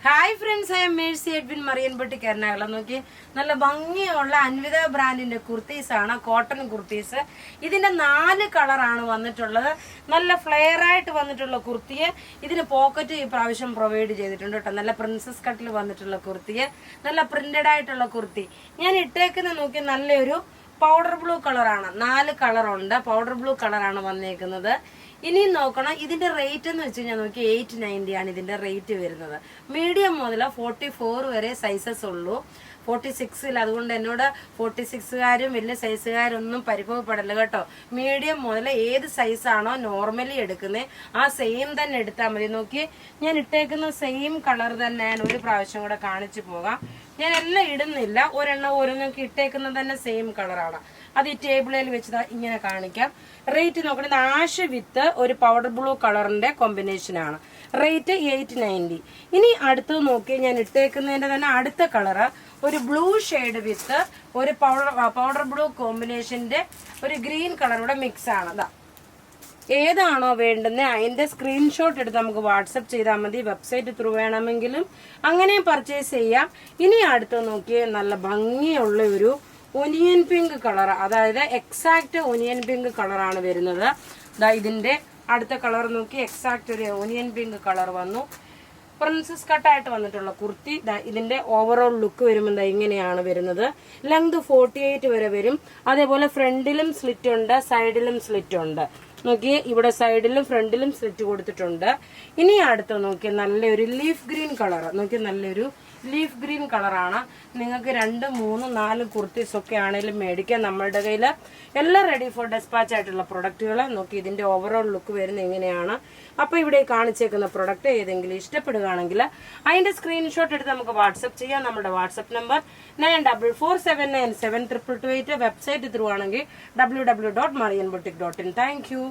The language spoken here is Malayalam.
Hi friends, I M Mercy Edwin marine boutique Ernakulam. നോക്കി, നല്ല ഭംഗിയുള്ള അൻവിത ബ്രാൻഡിന്റെ കുർത്തീസ് ആണ്, കോട്ടൺ കുർത്തീസ്. ഇതിന്റെ 4 കളറാണ് വന്നിട്ടുള്ളത്. നല്ല ഫ്ലെയർ ആയിട്ട് വന്നിട്ടുള്ള കുർത്തിയെ ഇതിന് പോക്കറ്റ് ഈ പ്രാവശ്യം പ്രൊവൈഡ് ചെയ്തിട്ടുണ്ട് കേട്ടോ. നല്ല പ്രിൻസസ് കട്ടിൽ വന്നിട്ടുള്ള കുർത്തിയെ, നല്ല പ്രിന്റഡ് ആയിട്ടുള്ള കുർത്തി. ഞാൻ ഇട്ടേക്കുന്ന നോക്കി നല്ലൊരു പൗഡർ ബ്ലൂ കളറാണ്. 4 കളറുണ്ട്. പൗഡർ ബ്ലൂ കളറാണ് വന്നേക്കുന്നത്. ഇനി നോക്കണം, ഇതിന്റെ റേറ്റ് എന്ന് വെച്ച് കഴിഞ്ഞാൽ നോക്കി 890 ആണ് ഇതിന്റെ റേറ്റ് വരുന്നത്. മീഡിയം മുതൽ 44 വരെ സൈസസ് ഉള്ളൂ. 46ൽ, അതുകൊണ്ട് എന്നോട് 46കാരും വലിയ സൈസുകാരൊന്നും പരിഭവപ്പെടല്ല കേട്ടോ. മീഡിയം മുതൽ ഏത് സൈസാണോ നോർമലി എടുക്കുന്നത് ആ സെയിം തന്നെ എടുത്താൽ മതി. നോക്കി, ഞാൻ ഇട്ടേക്കുന്ന സെയിം കളർ തന്നെ ഞാൻ ഒരു പ്രാവശ്യം കൂടെ കാണിച്ചു പോകാം. ഞാൻ എല്ലാം ഇടുന്നില്ല, ഒരെണ്ണം ഓരോന്നൊക്കെ ഇട്ടേക്കുന്നത് തന്നെ സെയിം കളറാണ്. അത് ഈ ടേബിളിൽ വെച്ച് ഇങ്ങനെ കാണിക്കാം. റേറ്റ് നോക്കണത് ആഷ് വിത്ത് ഒരു പൗഡർ ബ്ലൂ കളറിന്റെ കോമ്പിനേഷൻ ആണ്. റേറ്റ് 890. ഇനി അടുത്തത് നോക്കി, ഞാൻ ഇട്ടേക്കുന്നതിന്റെ തന്നെ അടുത്ത കളറ് ഒരു ബ്ലൂ ഷെയ്ഡ് വിത്ത് ഒരു പൗഡർ ബ്ലൂ കോമ്പിനേഷന്റെ ഒരു ഗ്രീൻ കളറൂടെ മിക്സ് ആണ്. അതാ ഏതാണോ വേണ്ടുന്നത് അതിന്റെ സ്ക്രീൻഷോട്ട് എടുത്ത് നമുക്ക് വാട്സപ്പ് ചെയ്താൽ മതി. വെബ്സൈറ്റ് ത്രൂ വേണമെങ്കിലും അങ്ങനെ പർച്ചേസ് ചെയ്യാം. ഇനി അടുത്ത് നോക്കിയേ, നല്ല ഭംഗിയുള്ള ഒരു ഒനിയൻ പിങ്ക് കളർ, അതായത് എക്സാക്ട് ഒനിയൻ പിങ്ക് കളറാണ് വരുന്നത്. ഇതിന്റെ അടുത്ത കളർ നോക്കി, എക്സാക്ട് ഒരു ഒനിയൻ പിങ്ക് കളർ വന്നു. പ്രിൻസസ് കട്ടായിട്ട് വന്നിട്ടുള്ള കുർത്തി. ഇതിന്റെ ഓവറോൾ ലുക്ക് വരുമ്പോൾ ഇങ്ങനെയാണ് വരുന്നത്. ലെങ്ത് 48 വരെ വരും. അതേപോലെ ഫ്രണ്ടിലും സ്ലിറ്റ് ഉണ്ട്, സൈഡിലും സ്ലിറ്റ് ഉണ്ട്. നോക്കിയേ, ഇവിടെ സൈഡിലും ഫ്രണ്ടിലും സ്ലിറ്റ് കൊടുത്തിട്ടുണ്ട്. ഇനി അടുത്ത് നോക്കിയാൽ നല്ലൊരു ലീഫ് ഗ്രീൻ കളർ. നോക്കിയാൽ നല്ലൊരു ലീഫ് ഗ്രീൻ കളറാണ്. നിങ്ങൾക്ക് 2, 3, 4 കുർത്തീസ് ഒക്കെ ആണെങ്കിലും മേടിക്കാം. നമ്മളുടെ കയ്യിൽ എല്ലാം റെഡി ഫോർ ഡെസ്പാച്ച് ആയിട്ടുള്ള പ്രൊഡക്റ്റുകൾ. നോക്കി, ഇതിന്റെ ഓവറോൾ ലുക്ക് വരുന്നത് ഇങ്ങനെയാണ്. അപ്പൊ ഇവിടെ കാണിച്ചേക്കുന്ന പ്രൊഡക്റ്റ് ഏതെങ്കിലും ഇഷ്ടപ്പെടുകയാണെങ്കിൽ അതിന്റെ സ്ക്രീൻഷോട്ട് എടുത്ത് നമുക്ക് വാട്സപ്പ് ചെയ്യാം. നമ്മുടെ വാട്സപ്പ് നമ്പർ 9447972228. വെബ്സൈറ്റ് ത്രൂ ആണെങ്കിൽ www.marianboutique.in. Thank you.